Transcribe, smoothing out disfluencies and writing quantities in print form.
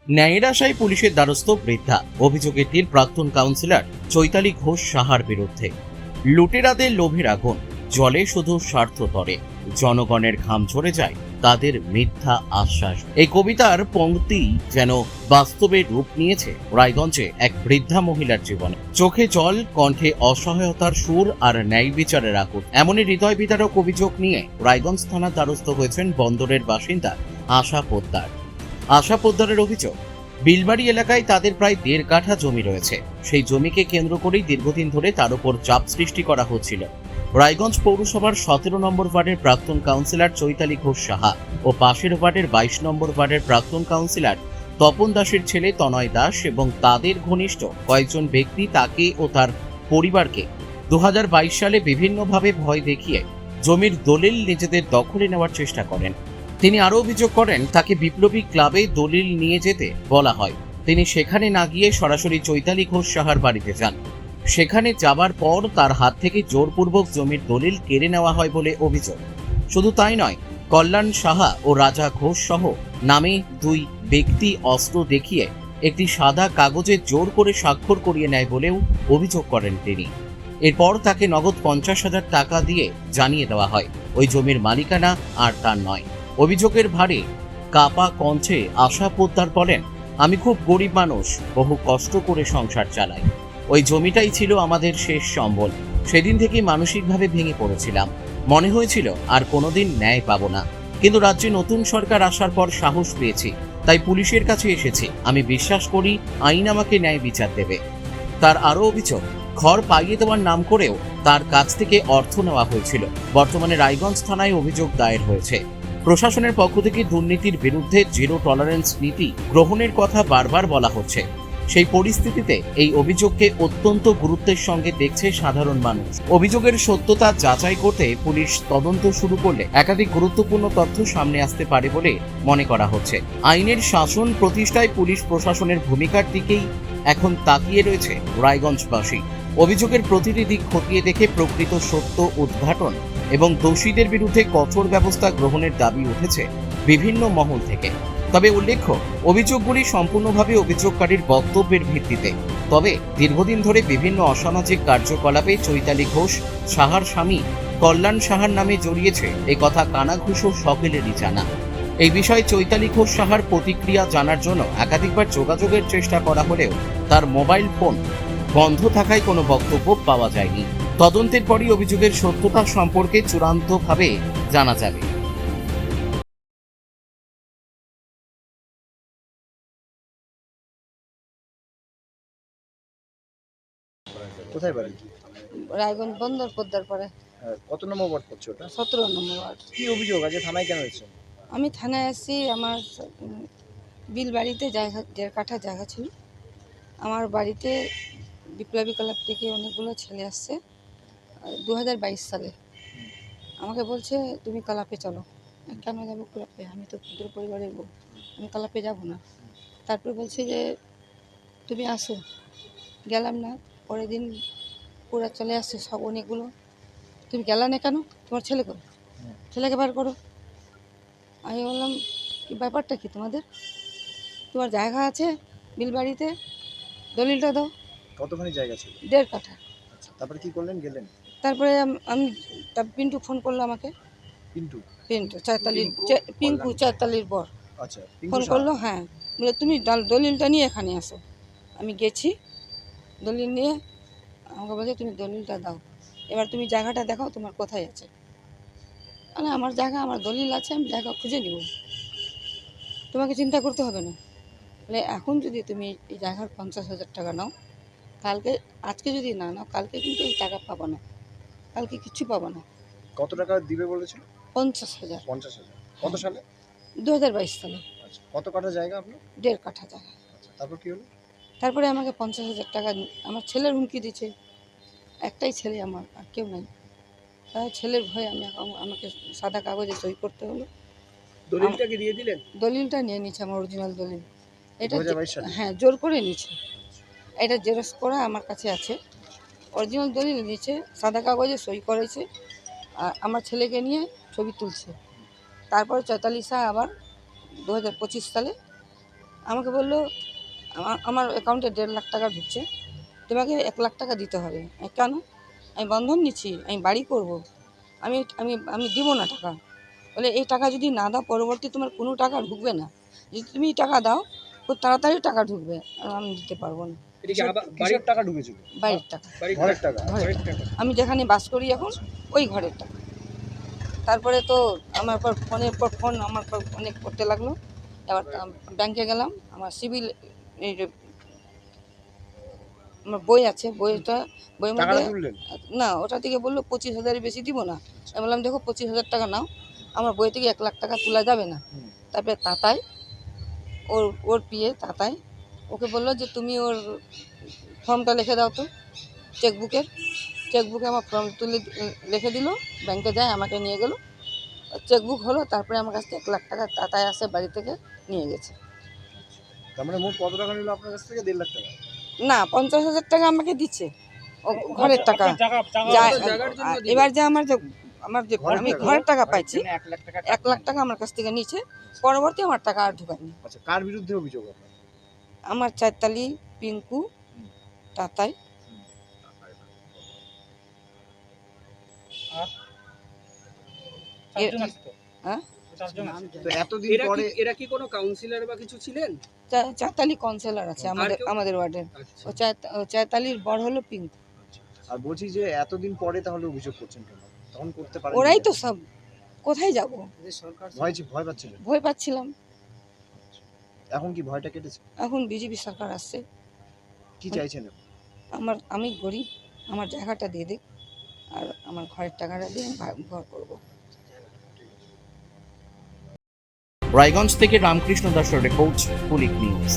ন্যায়ের আশায় পুলিশের দ্বারস্থ বৃদ্ধা। অভিযোগের তীর প্রাক্তন কাউন্সিলর চৈতালি ঘোষ সাহার বিরুদ্ধে। লুটেরাদের লোভের আগুন জলে শুধু স্বার্থ তরে, জনগণের ঘাম ঝরে যায় তাদের মিথ্যা আশ্বাস। এই কবিতার পংক্তি যেন বাস্তবে রূপ নিয়েছে রায়গঞ্জে এক বৃদ্ধা মহিলার জীবনে। চোখে জল, কণ্ঠে অসহায়তার সুর আর ন্যায় বিচারের আকুল। এমনই হৃদয় বিদারক অভিযোগ নিয়ে রায়গঞ্জ থানার দ্বারস্থ হয়েছেন বন্দরের বাসিন্দা আশা পোদ্দার। আশা পোদ্দারের অভিযোগ, বিলবাড়ি এলাকায় তাদের প্রায় 1.5 কাঠা জমি রয়েছে। সেই জমিকে কেন্দ্র করেই দীর্ঘদিন ধরে তার উপর চাপ সৃষ্টি করা হচ্ছিল। রায়গঞ্জ পৌরসভার 17 নম্বর ওয়ার্ডের প্রাক্তন কাউন্সিলর চৈতালি ঘোষ সাহা ও পাশের ওয়ার্ডের 22 নম্বর ওয়ার্ডের প্রাক্তন কাউন্সিলর তপন দাসের ছেলে তনয় দাস এবং তাদের ঘনিষ্ঠ কয়েকজন ব্যক্তি তাকে ও তার পরিবারকে 2022 সালে বিভিন্নভাবে ভয় দেখিয়ে জমির দলিল নিজেদের দখলে নেওয়ার চেষ্টা করেন। তিনি আরও অভিযোগ করেন, তাকে বিপ্লবী ক্লাবে দলিল নিয়ে যেতে বলা হয়। তিনি সেখানে না গিয়ে সরাসরি চৈতালি ঘোষ সাহার বাড়িতে যান। সেখানে যাবার পর তার হাত থেকে জোরপূর্বক জমির দলিল কেড়ে নেওয়া হয় বলে অভিযোগ। শুধু তাই নয়, কল্যাণ সাহা ও রাজা ঘোষ সহ নামে 2 ব্যক্তি অস্ত্র দেখিয়ে একটি সাদা কাগজে জোর করে স্বাক্ষর করিয়ে নেয় বলেও অভিযোগ করেন তিনি। এরপর তাকে নগদ 50,000 টাকা দিয়ে জানিয়ে দেওয়া হয় ওই জমির মালিকানা আর তার নয়। অভিযোগের ভারে কাপা কণ্ঠে আশা পোদ্দার বলেন, আমি খুব গরিব মানুষ, বহু কষ্ট করে সংসার চালাই। ওই জমিটাই ছিল আমাদের শেষ সম্বল। সেদিন থেকে মানসিকভাবে ভেঙে পড়েছিলাম। মনে হয়েছিল আর কোনোদিন ন্যায় পাবো না। কিন্তু রাজ্যে নতুন সরকার আসার পর সাহস পেয়েছি, তাই পুলিশের কাছে এসেছি। আমি বিশ্বাস করি আইন আমাকে ন্যায় বিচার দেবে। তার আরও অভিযোগ, ঘর পাইয়ে দেওয়ার নাম করেও তার কাছ থেকে অর্থ নেওয়া হয়েছিল। বর্তমানে রায়গঞ্জ থানায় অভিযোগ দায়ের হয়েছে। প্রশাসনের পক্ষ থেকে দুর্নীতির বিরুদ্ধে 0 টলারেন্স নীতি গ্রহণের কথা বারবার বলা হচ্ছে। সেই পরিস্থিতিতে এই অভিযোগকে অত্যন্ত গুরুত্বের সঙ্গে দেখছে সাধারণ মানুষ। অভিযোগের সত্যতা যাচাই করতে পুলিশ তদন্ত শুরু করলে একাধিক গুরুত্বপূর্ণ তথ্য সামনে আসতে পারে বলে মনে করা হচ্ছে। আইনের শাসন প্রতিষ্ঠায় পুলিশ প্রশাসনের ভূমিকার দিকেই এখন তাকিয়ে রয়েছে রায়গঞ্জবাসী। অভিযোগের প্রতিটি দিক খতিয়ে দেখে প্রকৃত সত্য উদ্ঘাটন এবং দোষীদের বিরুদ্ধে কঠোর ব্যবস্থা গ্রহণের দাবি উঠেছে বিভিন্ন মহল থেকে। তবে উল্লেখ্য, অভিযোগগুলি সম্পূর্ণভাবে অভিযোগকারীর বক্তব্যের ভিত্তিতে। তবে দীর্ঘদিন ধরে বিভিন্ন অসামাজিক কার্যকলাপে চৈতালি ঘোষ সাহার স্বামী কল্যাণ সাহার নামে জড়িয়েছে, কথা কানাঘুষো সকলেরই জানা। এই বিষয়ে চৈতালি ঘোষ সাহার প্রতিক্রিয়া জানার জন্য একাধিকবার যোগাযোগের চেষ্টা করা হলেও তার মোবাইল ফোন বন্ধ থাকায় কোনো বক্তব্য পাওয়া যায়নি। তদন্তের পরই অভিযোগের সত্যতা সম্পর্কে চূড়ান্তভাবে জানা যাবে। কোথায় বাড়ি? রায়গঞ্জ বন্দর পদ্মার পরে। কত নম্বর ওয়ার্ড পড়ছে ওটা? 17 নম্বর ওয়ার্ড। কি অভিযোগ আছে, থানায় কেন এসেছেন? আমি থানায় আসছি, আমার বিল বাড়িতে জায়গা 1.5 কাঠা জায়গা ছিল। আমার বাড়িতে বিপ্লবী ক্লাব থেকে অনেকগুলো ছেলে আসছে 2022 সালে। আমাকে বলছে তুমি ক্লাবে চলো। কেন যাবো ক্লাবে? আমি তো ক্ষুদ্র পরিবারের বউ, আমি ক্লাবে যাব না। তারপরে বলছে যে তুমি আসো। গেলাম না। পরের দিন পুরা চলে আসছে সব অনেকগুলো। তুমি গেলা না কেন? তোমার ছেলে করো, ছেলেকে বার করো। আমি বললাম কি ব্যাপারটা কি তোমাদের? তোমার জায়গা আছে বিলবাড়িতে, দলিলটা দাও। কতখানি জায়গা ছিল? 1.5 কাঠা। আচ্ছা, তারপরে কি করলেন, গেলেন? তারপরে আমি পিন্টু ফোন করলো আমাকে। পিন্টু? পিন্টু চারতালির পিঙ্কু চারতালির বর আচ্ছা, ফোন করলো। হ্যাঁ, বলে তুমি দলিলটা নিয়ে এখানে আসো। আমি গেছি, দলিল নিয়ে আমাকে বলছে তুমি দলিলটা দাও, এবার তুমি জায়গাটা দেখাও তোমার কোথায় আছে। মানে আমার জায়গা, আমার দলিল আছে, আমি জায়গা খুঁজে নিব, তোমাকে চিন্তা করতে হবে না। বলে এখন যদি তুমি এই জায়গার 50,000 টাকা নাও, কালকে, আজকে যদি না নাও কালকে কিন্তু এই টাকা পাবো না, কালকে কিচ্ছু পাবো না। কত টাকা দিবে বলেছিল? 50,000। 50,000? কত সালে? 2022 সালে। আচ্ছা, কত কাঠা জায়গা আপনার? 1.5 কাঠা জায়গা। আচ্ছা, তারপর কি হলো? তারপরে আমাকে 50,000 টাকা আমার ছেলের হুমকি দিচ্ছে। একটাই ছেলে আমার, আর কেউ নাই। তাই ছেলের ভয়ে আমাকে সাদা কাগজে সই করতে হলো। দলিলটাকে দিয়ে দিলেন? দলিলটা নিয়ে নিচ্ছে, আমার অরিজিনাল দলিল এটা। 2022 সালে? হ্যাঁ, জোর করে নিচ্ছে। এটা জেরক্স করা আমার কাছে আছে, অরিজিনাল দলিল নিচ্ছে, সাদা কাগজে সই করেছে, আর আমার ছেলেকে নিয়ে ছবি তুলছে। তারপর চৈতালি শাহ আবার 2025 সালে আমাকে বললো আমার অ্যাকাউন্টে 1.5 লাখ টাকা ঢুকছে, তোমাকে 1 লাখ টাকা দিতে হবে। আমি, কেন? আমি বন্ধন নিচ্ছি, আমি বাড়ি করব, আমি আমি আমি দিব না টাকা। বলে এই টাকা যদি না দাও পরবর্তী তোমার কোনো টাকা ঢুকবে না, যদি তুমি টাকা দাও খুব তাড়াতাড়ি টাকা ঢুকবে। আর আমি দিতে পারবো না। কিসের টাকা ঢুকেছিল? বাড়ির টাকা, ঘরের টাকা। ঘরের টাকা। আমি যেখানে বাস করি এখন ওই ঘরের টাকা। তারপরে তো আমার পর ফোনের পর ফোন আমার পর অনেক করতে লাগলো। এবার ব্যাংকে গেলাম, আমার সিভিল এই যে আমার বই আছে, বইয়ের টাকাটা মধ্যে তুললেন? না, ওটা থেকে বললো 25,000-এর বেশি দিব না। আমি বললাম দেখো 25,000 টাকা নাও, আমার বই থেকে 1 লাখ টাকা তোলা যাবে না। হুম। তারপরে তাতাই ওর পিয়ে তাতাই ওকে বললো যে তুমি ওর ফর্মটা লিখে দাও তো, চেকবুকে আমার ফর্ম তুলে লিখে দিল, ব্যাংকে যায় আমাকে নিয়ে গেল, চেকবুক হলো, তারপরে আমার কাছ থেকে 1 লাখ টাকা তাতাই আসে বাড়ি থেকে নিয়ে গেছে। তার মানে মোট কত টাকা নিল আপনার কাছ থেকে? 1.5 লাখ টাকা? না, 50,000 টাকা আমাকে দিচ্ছে, ও ঘরের টাকা। এবার যে আমার যে ঘরের আমি টাকা? ঘরের টাকা পাইছি, 1 1 লাখ টাকা আমার কাছ থেকে নিচ্ছে, পরবর্তী আমার টাকা আর ঢুকায়নি। আচ্ছা, কার বিরুদ্ধে অভিযোগ আপনার? আমার চৈতালি, পিঙ্কু, তাতাই। হ্যাঁ, তো এতদিন পরে এরা কি কোনো কাউন্সিলর বা কিছু ছিলেন? চৈতালি কাউন্সিলর আছে আমাদের ওয়ার্ডের। ও চৈতালির বড় হলো পিঙ্কু। আর বলছি যে এতদিন পরে তাহলে অভিযোগ করছেন কেন? তখন করতে পারেন? ওরাই তো সব। কোথায় যাব? ভয় পাচ্ছিলেন? ভয় পাচ্ছিলাম। এখন কি ভয়টা কেটেছে? এখন বিজেপি সরকার আসছে, কি চাইছেন এখন? আমি গরিব, আমার জায়গাটা দিয়ে দিক, আর আমার ঘরের টাকাটা দিয়ে আমি ঘর করবো। রায়গঞ্জ থেকে রামকৃষ্ণ দাসের রিপোর্ট, কুলিক নিউজ।